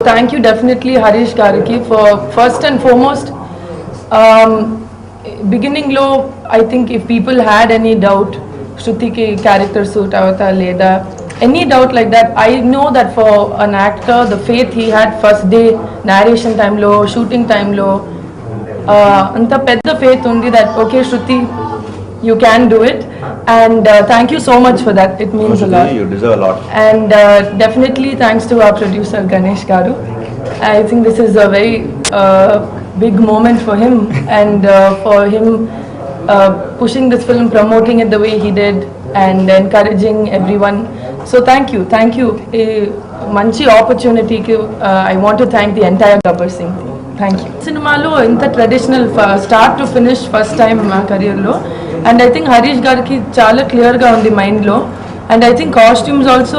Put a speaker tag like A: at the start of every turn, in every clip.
A: Thank you definitely Harish Gariki for first and foremost beginning low. I think if people had any doubt Shruti ki character suit avata leda any doubt like that, I know that for an actor the faith he had first day narration time lo shooting time lo anta pedda faith undi that okay Shruti you can do it, and thank you so much for that. It means a lot.
B: You deserve a lot.
A: And definitely thanks to our producer Ganesh Garu. I think this is a very big moment for him and for him pushing this film, promoting it the way he did and encouraging everyone. So thank you manchi opportunity ki I want to thank the entire Gabbar Singh team. Thank you. Cinema lo inta traditional start to finish first time in my career lo, and I think Harish gariki chaala clear ga undi mind lo, and I think costumes also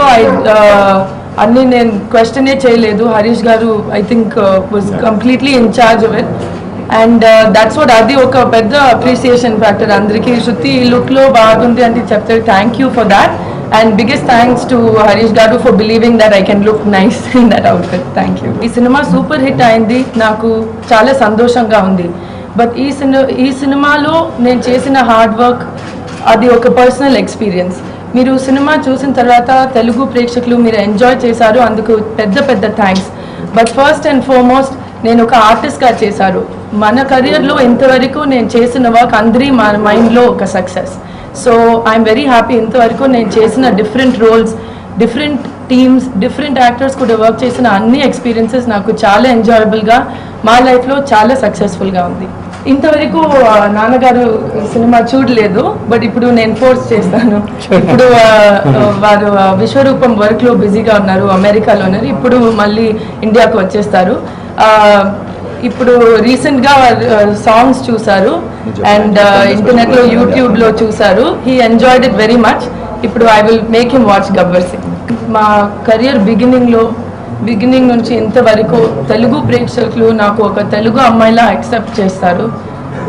A: అన్ని నేను క్వశ్చనే చేయలేదు. హరీష్ గారు I think was completely in charge of it, and that's what అది ఒక పెద్ద appreciation factor అందరికీ. శృతి ఈ లుక్లో బాగుంది అంటే చెప్తారు thank you for that, and biggest thanks to Harish గారు for believing that I can look nice in that outfit. Thank you. ఈ సినిమా సూపర్ హిట్ అయింది, నాకు చాలా సంతోషంగా ఉంది. బట్ ఈ సినిమాలో నేను చేసిన హార్డ్ వర్క్ అది ఒక పర్సనల్ ఎక్స్పీరియన్స్. మీరు సినిమా చూసిన తర్వాత తెలుగు ప్రేక్షకులు మీరు ఎంజాయ్ చేశారు, అందుకు పెద్ద పెద్ద thanks. But first and foremost నేను ఒక ఆర్టిస్ట్గా చేశారు. మన కెరియర్లో ఇంతవరకు నేను చేసిన వర్క్ అందరి మన మైండ్లో ఒక success. So I'm very happy. ఇంతవరకు నేను చేసిన different roles, different teams, different actors కూడా వర్క్ చేసిన అన్ని ఎక్స్పీరియన్సెస్ నాకు చాలా ఎంజాయబుల్గా, మా లైఫ్లో చాలా సక్సెస్ఫుల్గా ఉంది. ఇంతవరకు నాన్నగారు సినిమా చూడలేదు, బట్ ఇప్పుడు నేను ఫోర్స్ చేస్తాను. ఇప్పుడు వారు విశ్వరూపం వర్క్లో బిజీగా ఉన్నారు, అమెరికాలో ఉన్నారు. ఇప్పుడు మళ్ళీ ఇండియాకు వచ్చేస్తారు. ఇప్పుడు రీసెంట్గా సాంగ్స్ చూసారు అండ్ ఇంటర్నెట్లో యూట్యూబ్లో చూసారు. He enjoyed it very much. ఇప్పుడు I will make him watch Gabbar Singh. మా కెరియర్ బిగినింగ్ నుంచి ఇంతవరకు తెలుగు ప్రేక్షకులు నాకు ఒక తెలుగు అమ్మాయిలా యాక్సెప్ట్ చేస్తారు,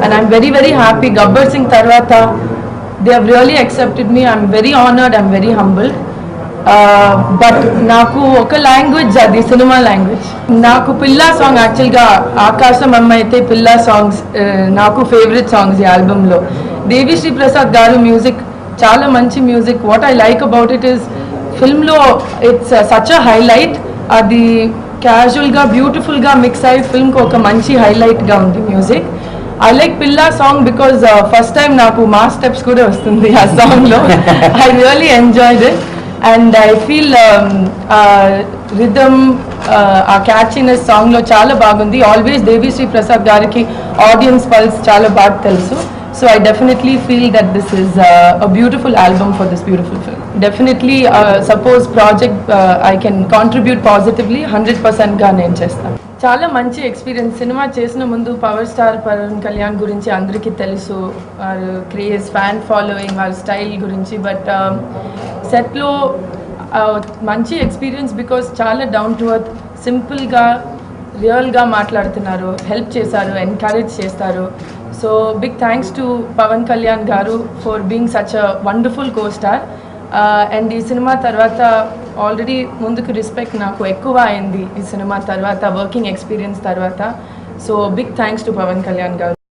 A: and I'm very very happy. Gabbar Singh తర్వాత they have really accepted me. I'm very honoured, I'm very humbled. But నాకు ఒక లాంగ్వేజ్, అది సినిమా లాంగ్వేజ్. నాకు పిల్లా సాంగ్ యాక్చువల్గా ఆకాశం అమ్మ అయితే పిల్లా సాంగ్స్ నాకు ఫేవరెట్ సాంగ్స్ ఈ ఆల్బమ్లో. దేవిశ్రీ ప్రసాద్ గారు మ్యూజిక్ చాలా మంచి music. What I like about it is ఫిల్మ్లో ఇట్స్ సచ్ అ హైలైట్. అది క్యాజువల్గా బ్యూటిఫుల్గా మిక్స్ అయ్యి ఫిల్మ్కి ఒక మంచి హైలైట్గా ఉంది మ్యూజిక్. ఐ లైక్ పిల్లా సాంగ్ బికాజ్ ఫస్ట్ టైం నాకు మా స్టెప్స్ కూడా వస్తుంది ఆ సాంగ్లో. I really enjoyed it and I feel rhythm, ఆ క్యాచీనెస్ సాంగ్లో చాలా బాగుంది. ఆల్వేస్ దేవిశ్రీ ప్రసాద్ గారికి ఆడియన్స్ పల్స్ చాలా బాగా తెలుసు. So I definitely feel that this is a beautiful album for this beautiful film. Definitely suppose project I can contribute positively 100% గా నేను చేస్తాను. చాలా మంచి ఎక్స్పీరియన్స్. సినిమా చేసిన ముందు పవర్ స్టార్ పవన్ కళ్యాణ్ గురించి అందరికీ తెలుసు, వారు క్రేజ్, ఫ్యాన్ ఫాలోయింగ్, వారి స్టైల్ గురించి. బట్ సెట్లో మంచి ఎక్స్పీరియన్స్ బికాస్ చాలా డౌన్ టు ఎర్త్, సింపుల్గా రియల్గా మాట్లాడుతున్నారు, హెల్ప్ చేశారు, ఎంకరేజ్ చేస్తారు. So big thanks to Pawan Kalyan garu for being such a wonderful co star. And ఈ సినిమా తర్వాత ఆల్రెడీ ముందుకు రెస్పెక్ట్ నాకు ఎక్కువ అయింది ఈ సినిమా తర్వాత, వర్కింగ్ ఎక్స్పీరియన్స్ తర్వాత. So big thanks to Pawan Kalyan గారు.